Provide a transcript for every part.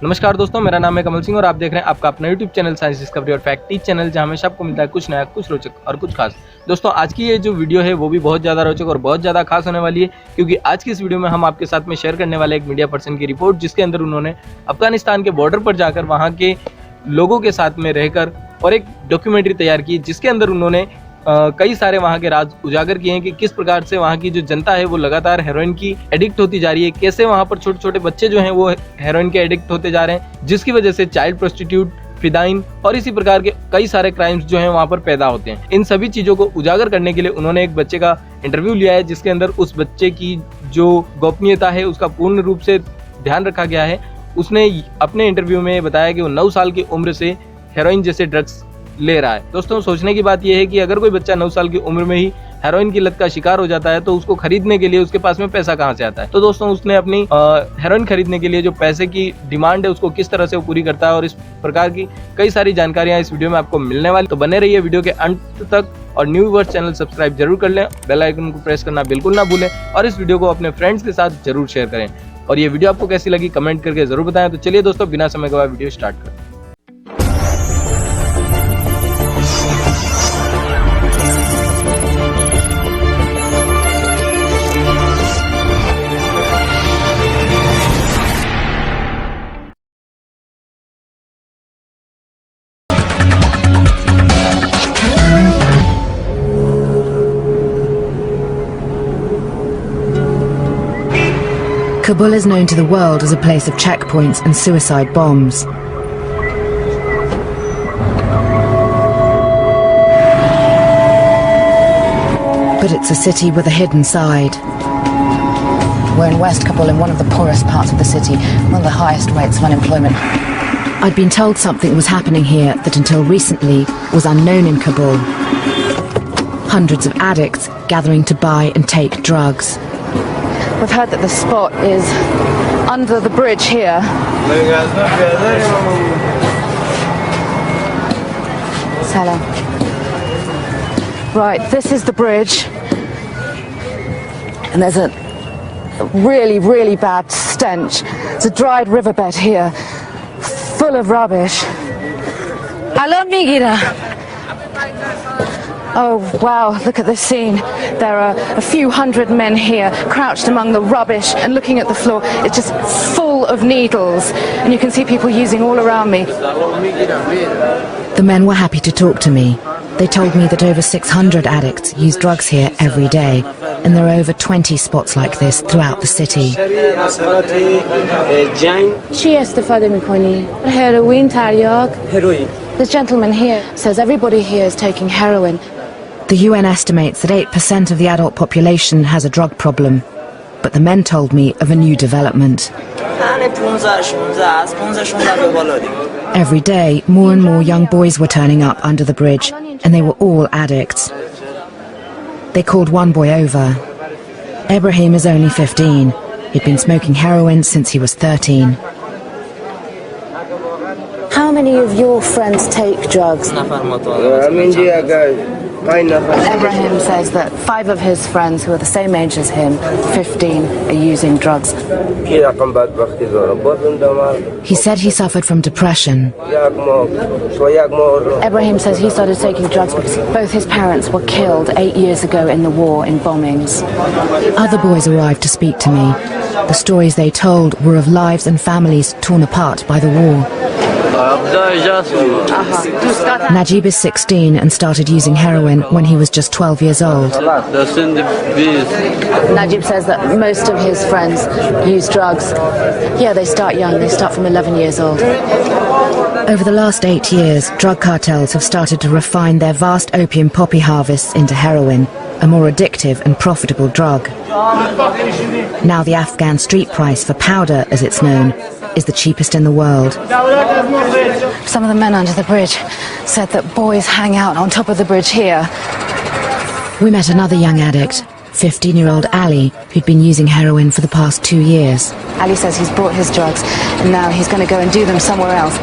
नमस्कार दोस्तों, मेरा नाम है कमल सिंह और आप देख रहे हैं आपका अपना यूट्यूब चैनल साइंस डिस्कवरी और फैक्ट टीच चैनल, जहां हमेशा आपको मिलता है कुछ नया, कुछ रोचक और कुछ खास। दोस्तों, आज की ये जो वीडियो है वो भी बहुत ज़्यादा रोचक और बहुत ज़्यादा खास होने वाली है, क्योंकि आज की इस वीडियो में हम आपके साथ में शेयर करने वाले एक मीडिया पर्सन की रिपोर्ट, जिसके अंदर उन्होंने अफगानिस्तान के बॉर्डर पर जाकर वहाँ के लोगों के साथ में रहकर और एक डॉक्यूमेंट्री तैयार की, जिसके अंदर उन्होंने कई सारे वहाँ के राज उजागर किए हैं कि किस प्रकार से वहाँ की जो जनता है वो लगातार हेरोइन की एडिक्ट होती जा रही है, कैसे वहाँ पर छोटे छोटे बच्चे जो हैं वो हेरोइन के एडिक्ट होते जा रहे हैं, जिसकी वजह से चाइल्ड प्रोस्टिट्यूट, फिदाइन और इसी प्रकार के कई सारे क्राइम्स जो हैं वहाँ पर पैदा होते हैं। इन सभी चीज़ों को उजागर करने के लिए उन्होंने एक बच्चे का इंटरव्यू लिया है, जिसके अंदर उस बच्चे की जो गोपनीयता है उसका पूर्ण रूप से ध्यान रखा गया है। उसने अपने इंटरव्यू में बताया कि वो 9 साल की उम्र से हेरोइन जैसे ड्रग्स ले रहा है। दोस्तों, सोचने की बात यह है कि अगर कोई बच्चा 9 साल की उम्र में ही हेरोइन की लत का शिकार हो जाता है तो उसको खरीदने के लिए उसके पास में पैसा कहां से आता है। तो दोस्तों, उसने अपनी हेरोइन खरीदने के लिए जो पैसे की डिमांड है उसको किस तरह से वो पूरी करता है, और इस प्रकार की कई सारी जानकारियां इस वीडियो में आपको मिलने वाली। तो बने रहिए वीडियो के अंत तक और न्यू व्यूअर्स चैनल सब्सक्राइब जरूर कर लें, बेल आइकन को प्रेस करना बिल्कुल ना भूलें और इस वीडियो को अपने फ्रेंड्स के साथ जरूर शेयर करें। और ये वीडियो आपको कैसी लगी कमेंट करके जरूर बताएं। तो चलिए दोस्तों, बिना समय गवाए वीडियो स्टार्ट करें। Kabul is known to the world as a place of checkpoints and suicide bombs. But it's a city with a hidden side. We're in West Kabul, in one of the poorest parts of the city, one of the highest rates of unemployment. I'd been told something was happening here that until recently was unknown in Kabul. Hundreds of addicts gathering to buy and take drugs. We've heard that the spot is under the bridge here. Salam. Right, this is the bridge. And there's a really bad stench. It's a dried riverbed here, full of rubbish. Hello, Migira. Oh wow, look at this scene. There are a few hundred men here, crouched among the rubbish and looking at the floor. It's just full of needles, and you can see people using all around me. The men were happy to talk to me. They told me that over 600 addicts use drugs here every day, and there are over 20 spots like this throughout the city. Heroin. This gentleman here says everybody here is taking heroin. The UN estimates that 8% of the adult population has a drug problem, but the men told me of a new development. Every day, more and more young boys were turning up under the bridge, and they were all addicts. They called one boy over. Ibrahim is only 15. He'd been smoking heroin since he was 13. How many of your friends take drugs? Ibrahim says that 5 of his friends who are the same age as him, 15, are using drugs. He said he suffered from depression. Ibrahim says he started taking drugs because both his parents were killed 8 years ago in the war in bombings. Other boys arrived to speak to me. The stories they told were of lives and families torn apart by the war. Najib is 16 and started using heroin when he was just 12 years old. Najib says that most of his friends use drugs. Yeah, they start young, they start from 11 years old. Over the last 8 years, drug cartels have started to refine their vast opium poppy harvests into heroin, a more addictive and profitable drug. Now the Afghan street price for powder, as it's known, is the cheapest in the world. Some of the men under the bridge said that boys hang out on top of the bridge here. We met another young addict, 15-year-old Ali, who'd been using heroin for the past 2 years. Ali says he's bought his drugs and now he's going to go and do them somewhere else.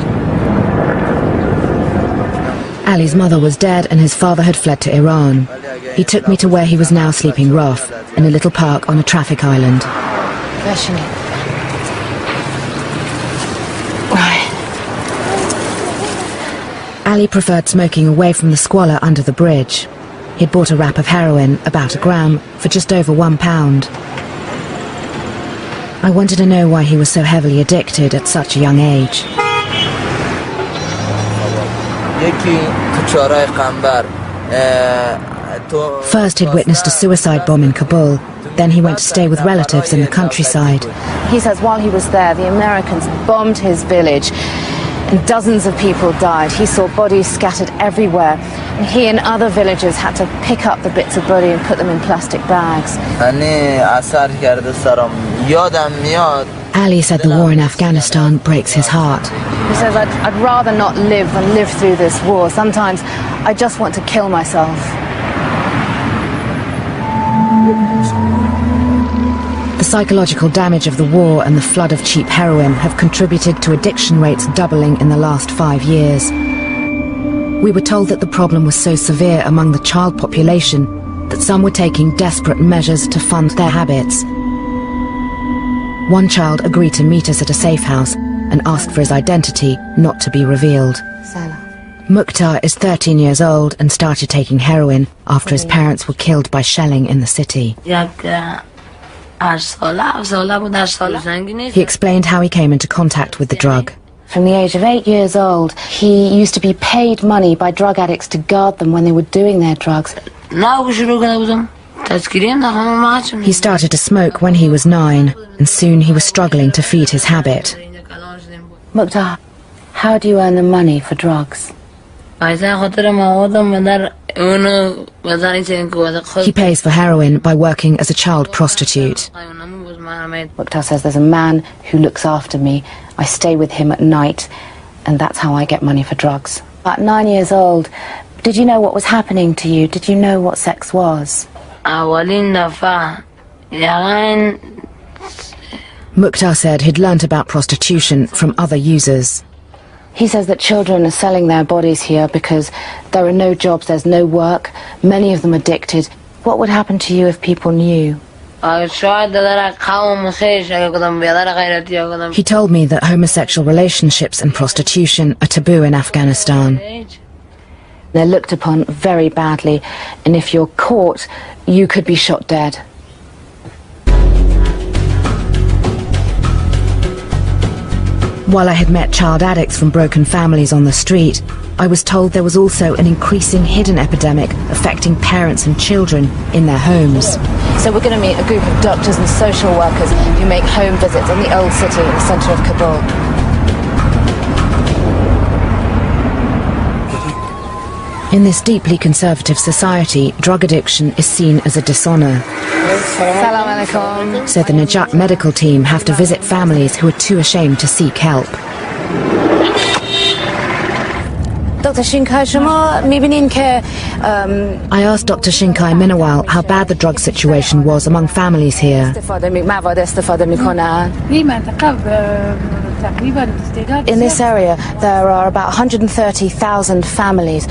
Ali's mother was dead and his father had fled to Iran. He took me to where he was now sleeping rough, in a little park on a traffic island. Ali preferred smoking away from the squalor under the bridge. He'd bought a wrap of heroin, about a gram, for just over £1. I wanted to know why he was so heavily addicted at such a young age. First he'd witnessed a suicide bomb in Kabul, then he went to stay with relatives in the countryside. He says while he was there, the Americans bombed his village and dozens of people died. He saw bodies scattered everywhere. And he and other villagers had to pick up the bits of body and put them in plastic bags. Ali said the war in Afghanistan breaks his heart. He says, I'd rather not live than live through this war. Sometimes I just want to kill myself. The psychological damage of the war and the flood of cheap heroin have contributed to addiction rates doubling in the last 5 years. We were told that the problem was so severe among the child population that some were taking desperate measures to fund their habits. One child agreed to meet us at a safe house and asked for his identity not to be revealed. Mukhtar is 13 years old and started taking heroin after his parents were killed by shelling in the city. He explained how he came into contact with the drug. From the age of 8 years old, he used to be paid money by drug addicts to guard them when they were doing their drugs. He started to smoke when he was 9, and soon he was struggling to feed his habit. Mukhtar, how do you earn the money for drugs? He pays for heroin by working as a child prostitute. Mukhtar says there's a man who looks after me. I stay with him at night, and that's how I get money for drugs. At 9 years old, did you know what was happening to you? Did you know what sex was? Mukhtar said he'd learnt about prostitution from other users. He says that children are selling their bodies here because there are no jobs, there's no work, many of them addicted. What would happen to you if people knew? He told me that homosexual relationships and prostitution are taboo in Afghanistan. They're looked upon very badly, and if you're caught, you could be shot dead. While I had met child addicts from broken families on the street, I was told there was also an increasing hidden epidemic affecting parents and children in their homes. So we're going to meet a group of doctors and social workers who make home visits in the old city in the centre of Kabul. In this deeply conservative society, drug addiction is seen as a dishonour. Salam alaikum. So the Najat medical team have to visit families who are too ashamed to seek help. Dr. Shinkai, shama mibinin ke I asked Dr. Shinkai Minawal how bad the drug situation was among families here. In this area, there are about 130,000 families,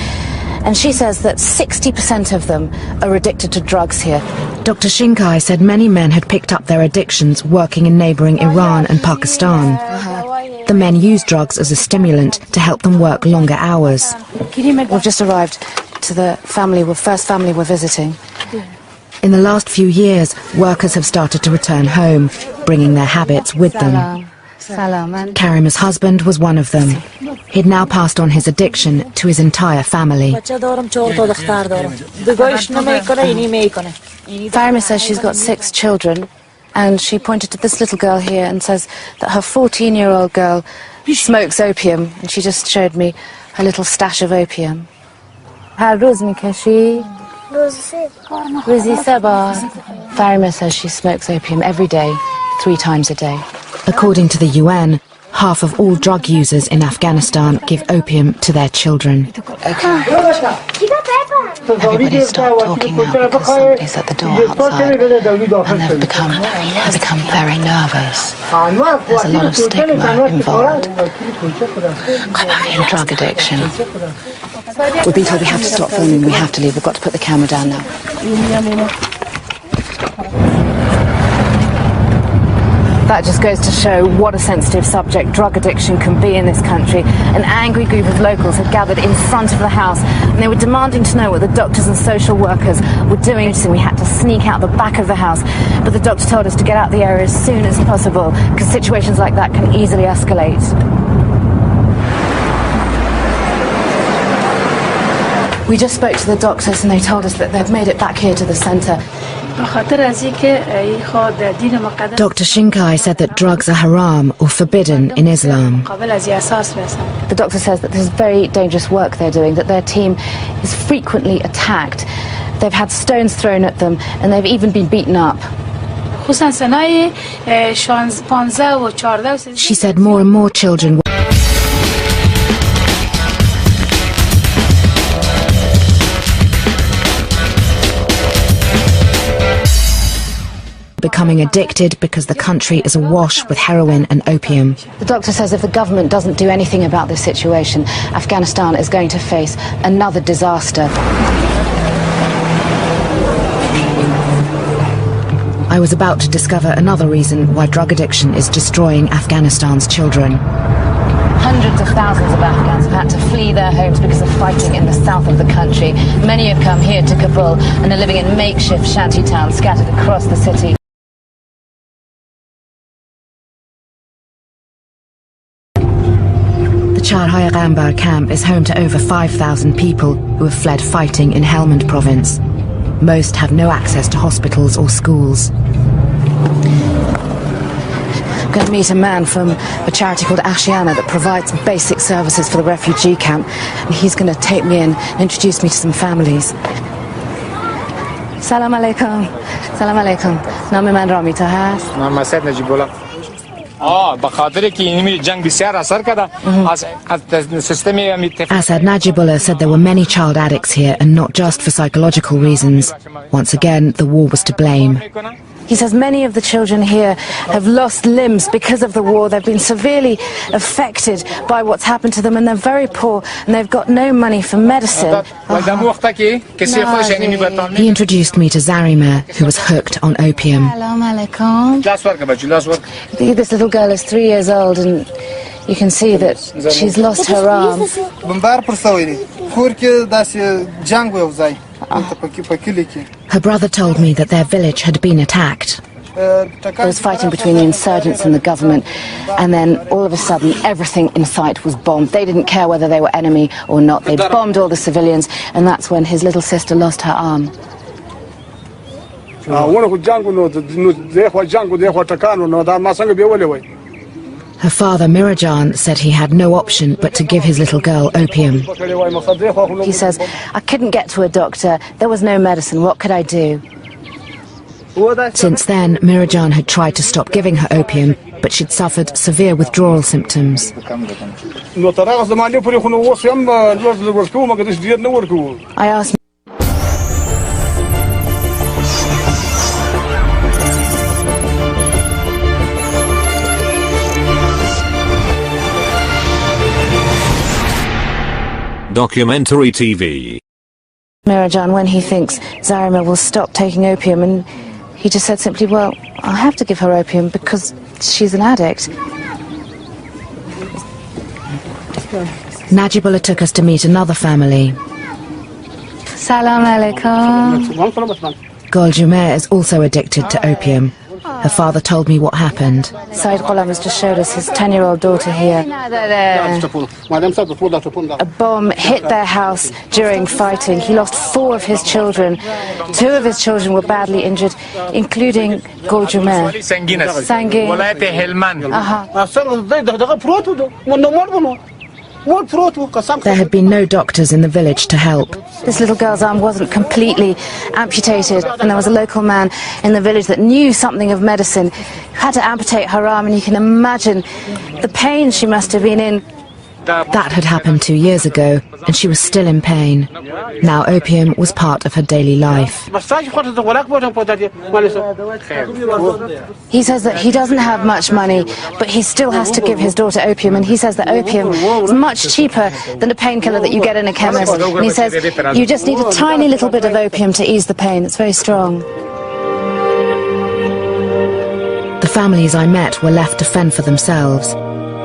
and she says that 60% of them are addicted to drugs here. Dr. Shinkai said many men had picked up their addictions working in neighbouring Iran and Pakistan. The men use drugs as a stimulant to help them work longer hours. We've just arrived to the first family we're visiting. In the last few years, workers have started to return home, bringing their habits with them. Karim's husband was one of them. He'd now passed on his addiction to his entire family. Farima says she's got 6 children, and she pointed to this little girl here and says that her 14-year-old girl smokes opium, and she just showed me her little stash of opium. Farima says she smokes opium every day, 3 times a day. According to the UN, half of all drug users in Afghanistan give opium to their children. Everybody stopped talking now because somebody's at the door outside, and they've become very nervous. There's a lot of stigma involved in drug addiction. We've been told we have to stop filming, we have to leave, we've got to put the camera down now. That just goes to show what a sensitive subject drug addiction can be in this country. An angry group of locals had gathered in front of the house and they were demanding to know what the doctors and social workers were doing. So we had to sneak out the back of the house. But the doctor told us to get out the area as soon as possible because situations like that can easily escalate. We just spoke to the doctors and they told us that they've made it back here to the centre. Dr. Shinkai said that drugs are haram or forbidden in Islam. The doctor says that this is very dangerous work they're doing, that their team is frequently attacked. They've had stones thrown at them and they've even been beaten up. She said more and more children becoming addicted because the country is awash with heroin and opium. The doctor says if the government doesn't do anything about this situation, Afghanistan is going to face another disaster. I was about to discover another reason why drug addiction is destroying Afghanistan's children. Hundreds of thousands of Afghans have had to flee their homes because of fighting in the south of the country. Many have come here to Kabul and are living in makeshift shanty towns scattered across the city. The Char-Hayagambar camp is home to over 5,000 people who have fled fighting in Helmand province. Most have no access to hospitals or schools. I'm going to meet a man from a charity called Ashiana that provides basic services for the refugee camp, and he's going to take me in and introduce me to some families. Salam alaikum. Salam alaikum. Name man Rami to has. Asad Najibullah said there were many child addicts here and not just for psychological reasons. Once again, the war was to blame. He says many of the children here have lost limbs because of the war. They've been severely affected by what's happened to them and they're very poor and they've got no money for medicine. He introduced me to Zarima, who was hooked on opium. This little girl is 3 years old and you can see that she's lost her arm. Her brother told me that their village had been attacked. There was fighting between the insurgents and the government, and then all of a sudden everything in sight was bombed. They didn't care whether they were enemy or not. They bombed all the civilians, and that's when his little sister lost her arm. Her father, Mirajan, said he had no option but to give his little girl opium. He says, I couldn't get to a doctor, there was no medicine, what could I do? Since then, Mirajan had tried to stop giving her opium, but she'd suffered severe withdrawal symptoms. I asked Documentary TV. Mirajan when he thinks Zarima will stop taking opium, and he just said simply, well, I'll have to give her opium because she's an addict. Najibullah took us to meet another family. Salam alaikum. Gul Jumeir is also addicted to opium. Her father told me what happened. Said Ghulam has just showed us his 10-year-old daughter here. A bomb hit their house during fighting. He lost 4 of his children. 2 of his children were badly injured, including Gul Jumeir. Sangin. There had been no doctors in the village to help. This little girl's arm wasn't completely amputated, and there was a local man in the village that knew something of medicine, who had to amputate her arm, and you can imagine the pain she must have been in. That had happened 2 years ago, and she was still in pain. Now opium was part of her daily life. He says that he doesn't have much money, but he still has to give his daughter opium, and he says that opium is much cheaper than a painkiller that you get in a chemist. And he says you just need a tiny little bit of opium to ease the pain. It's very strong. The families I met were left to fend for themselves.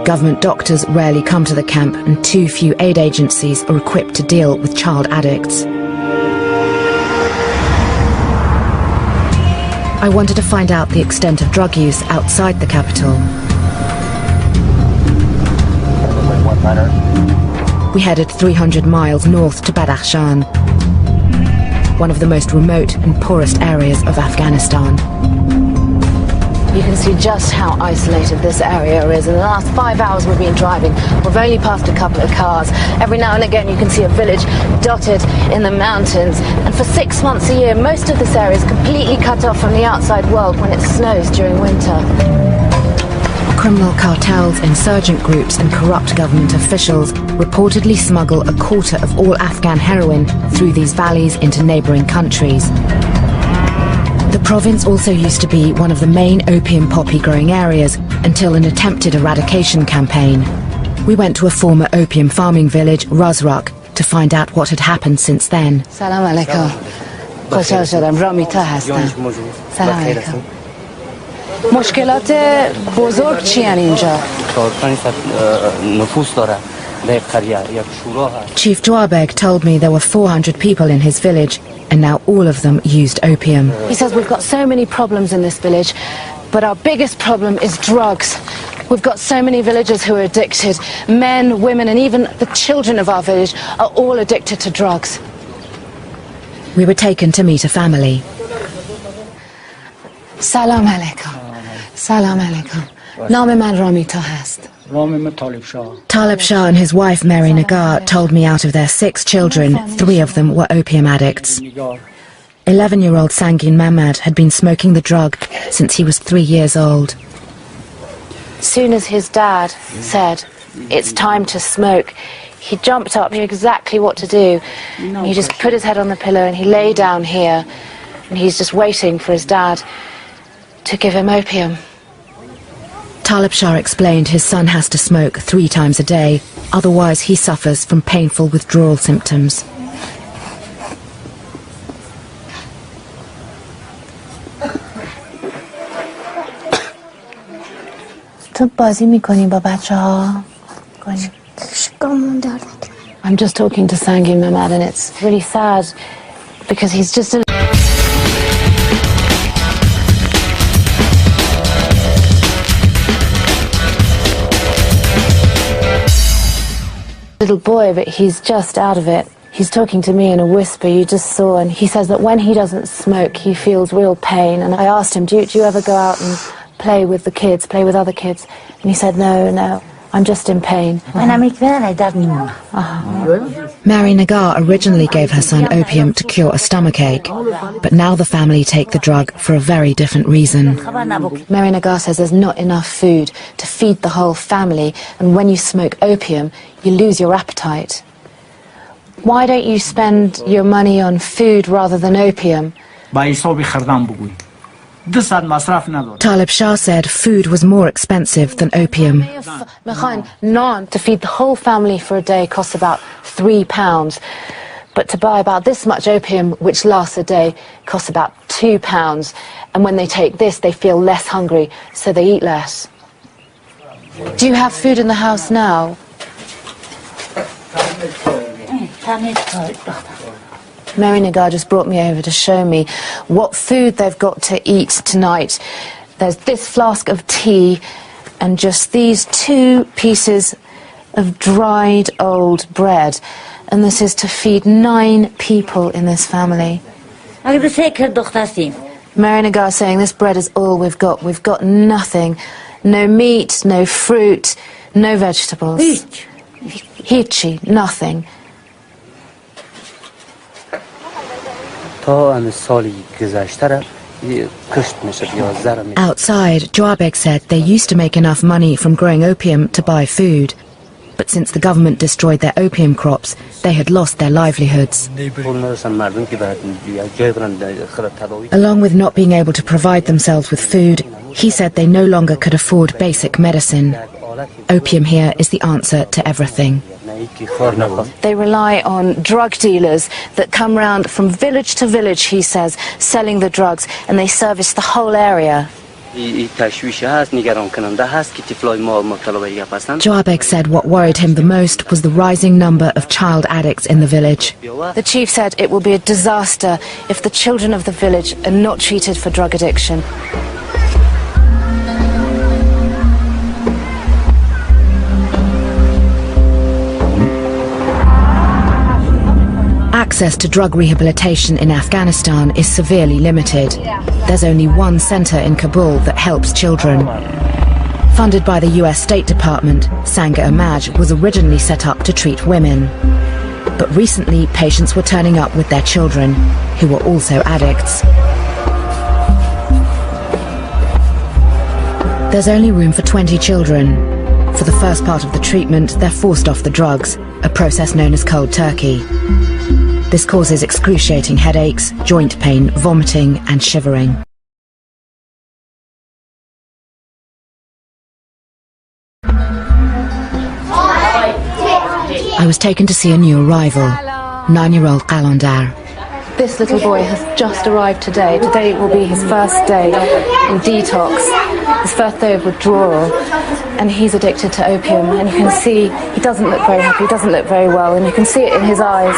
Government doctors rarely come to the camp, and too few aid agencies are equipped to deal with child addicts. I wanted to find out the extent of drug use outside the capital. We headed 300 miles north to Badakhshan, one of the most remote and poorest areas of Afghanistan. You can see just how isolated this area is. In the last 5 hours we've been driving. We've only passed a couple of cars. Every now and again you can see a village dotted in the mountains. And for 6 months a year, most of this area is completely cut off from the outside world when it snows during winter. Criminal cartels, insurgent groups and corrupt government officials reportedly smuggle a quarter of all Afghan heroin through these valleys into neighbouring countries. The province also used to be one of the main opium poppy growing areas until an attempted eradication campaign. We went to a former opium farming village, Razrak, to find out what had happened since then. Salam alaikum. خوشحال شدم. رامیتا هستم. سلام علیکم. مشکلات بزرگ چی ان اینجا؟ Chief Dwabeg told me there were 400 people in his village, and now all of them used opium. He says we've got so many problems in this village, but our biggest problem is drugs. We've got so many villagers who are addicted. Men, women, and even the children of our village are all addicted to drugs. We were taken to meet a family. Salam alaikum. Salam alaikum. Naam man Ramita hast. Talib Shah and his wife Mary Nagar told me out of their 6 children, 3 of them were opium addicts. 11-year-old Sangin Mamad had been smoking the drug since he was 3 years old. As soon as his dad said, it's time to smoke, he jumped up, he knew exactly what to do. He just put his head on the pillow and he lay down here, and he's just waiting for his dad to give him opium. Talib Shah explained his son has to smoke 3 times a day, otherwise he suffers from painful withdrawal symptoms. I'm just talking to Sangin Mamad, and it's really sad because he's just a little boy, but he's just out of it. He's talking to me in a whisper, you just saw, and he says that when he doesn't smoke, he feels real pain. And I asked him, do you ever go out and play with the kids, play with other kids? And he said, no, I'm just in pain. Mary Nagar originally gave her son opium to cure a stomachache, but now the family take the drug for a very different reason. Mary Nagar says there's not enough food to feed the whole family, and when you smoke opium, you lose your appetite. Why don't you spend your money on food rather than opium? Talib Shah said food was more expensive than opium. Naan to feed the whole family for a day costs about £3, but to buy about this much opium, which lasts a day, costs about £2. And when they take this, they feel less hungry, so they eat less. Do you have food in the house now? Mary Nagar just brought me over to show me what food they've got to eat tonight. There's this flask of tea and just these 2 pieces of dried old bread. And this is to feed 9 people in this family. Mary Nagar saying this bread is all we've got. We've got nothing. No meat, no fruit, no vegetables. Hichi, nothing. Outside, Dwabeg said they used to make enough money from growing opium to buy food. But since the government destroyed their opium crops, they had lost their livelihoods. Along with not being able to provide themselves with food, he said they no longer could afford basic medicine. Opium here is the answer to everything. They rely on drug dealers that come round from village to village, he says, selling the drugs, and they service the whole area. Jawabek said what worried him the most was the rising number of child addicts in the village. The chief said it will be a disaster if the children of the village are not treated for drug addiction. Access to drug rehabilitation in Afghanistan is severely limited. There's only one centre in Kabul that helps children. Funded by the US State Department, Sangha-e-Maj was originally set up to treat women. But recently, patients were turning up with their children, who were also addicts. There's only room for 20 children. For the first part of the treatment, they're forced off the drugs, a process known as cold turkey. This causes excruciating headaches, joint pain, vomiting and shivering. I was taken to see a new arrival, 9-year-old Qalandar. This little boy has just arrived today. Today will be his first day in detox, his first day of withdrawal, and he's addicted to opium. And you can see he doesn't look very happy, he doesn't look very well, and you can see it in his eyes.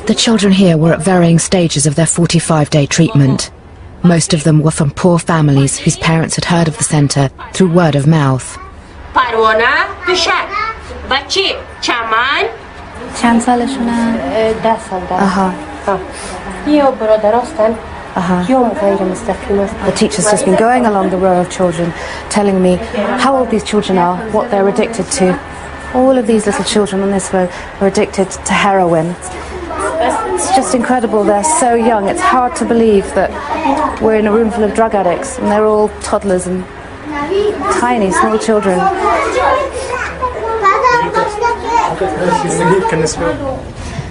The children here were at varying stages of their 45-day treatment. Most of them were from poor families whose parents had heard of the centre through word of mouth. چند سالشونه؟ 10 سال. یا برادرستن یا غیر مستقیم است. The teacher's just been going along the row of children, telling me how old these children are, what they're addicted to. All of these little children on this row are addicted to heroin. It's just incredible, they're so young. It's hard to believe that we're in a room full of drug addicts and they're all toddlers and tiny, small children.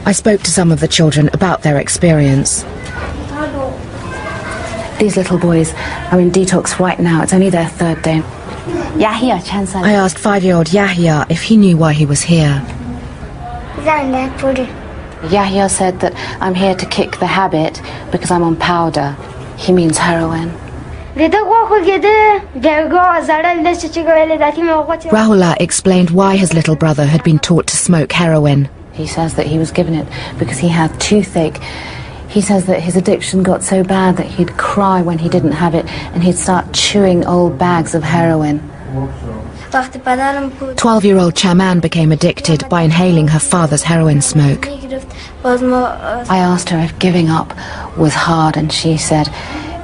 I spoke to some of the children about their experience. These little boys are in detox right now. It's only their third day. I asked 5-year-old Yahya if he knew why he was here. Yahya said that I'm here to kick the habit because I'm on powder. He means heroin. Rahula explained why his little brother had been taught to smoke heroin. He says that he was given it because he had toothache. He says that his addiction got so bad that he'd cry when he didn't have it and he'd start chewing old bags of heroin. 12-year-old Chaman became addicted by inhaling her father's heroin smoke. I asked her if giving up was hard and she said,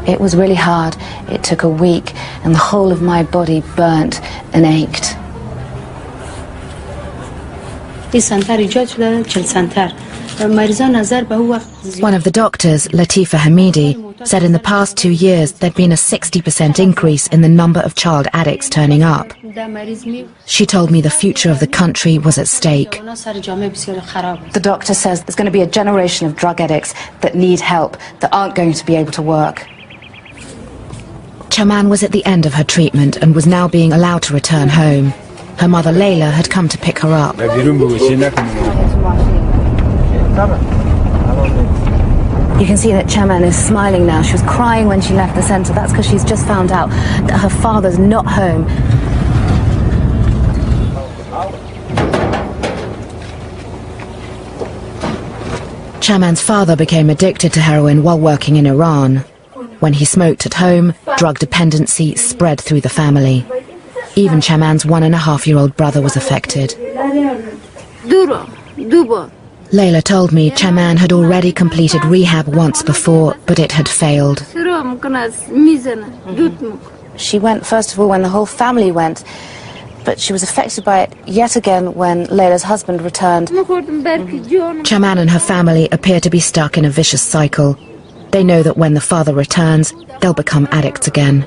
it was really hard. It took a week and the whole of my body burnt and ached. One of the doctors, Latifa Hamidi, said in the past 2 years there'd been a 60% increase in the number of child addicts turning up. She told me the future of the country was at stake. The doctor says there's going to be a generation of drug addicts that need help, that aren't going to be able to work. Chaman was at the end of her treatment and was now being allowed to return home. Her mother Layla had come to pick her up. You can see that Chaman is smiling now. She was crying when she left the centre. That's because she's just found out that her father's not home. Chaman's father became addicted to heroin while working in Iran. When he smoked at home, drug dependency spread through the family. Even Chaman's 1.5-year-old brother was affected. Layla told me Chaman had already completed rehab once before, but it had failed. She went, first of all, when the whole family went, but she was affected by it yet again when Layla's husband returned. Chaman and her family appear to be stuck in a vicious cycle. They know that when the father returns, they'll become addicts again.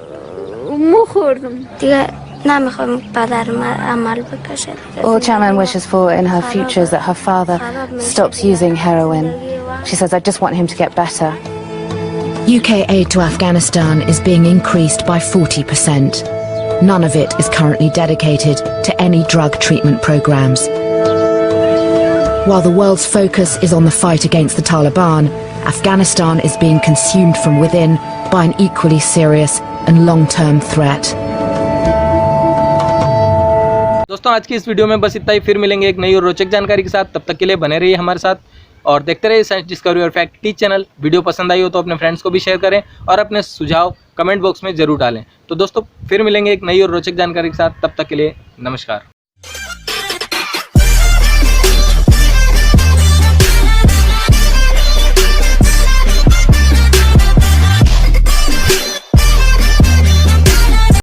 All Chaman wishes for in her future is that her father stops using heroin. She says, I just want him to get better. UK aid to Afghanistan is being increased by 40%. None of it is currently dedicated to any drug treatment programs. While the world's focus is on the fight against the Taliban, Afghanistan is being consumed from within by an equally serious and long-term threat. दोस्तों आज की इस video में बस इतना ही। फिर मिलेंगे एक नई और रोचक जानकारी के साथ। तब तक के लिए बने रहिए हमारे साथ और देखते रहिए साइंस डिस्कवरी और फैक्ट टीच चैनल। वीडियो पसंद आई हो तो अपने फ्रेंड्स को भी शेयर करें और अपने सुझाव कमेंट बॉक्स में जरूर डालें। तो दोस्तों फिर मिलेंगे एक नई और रोचक जानकारी के साथ। तब तक के लिए नमस्कार।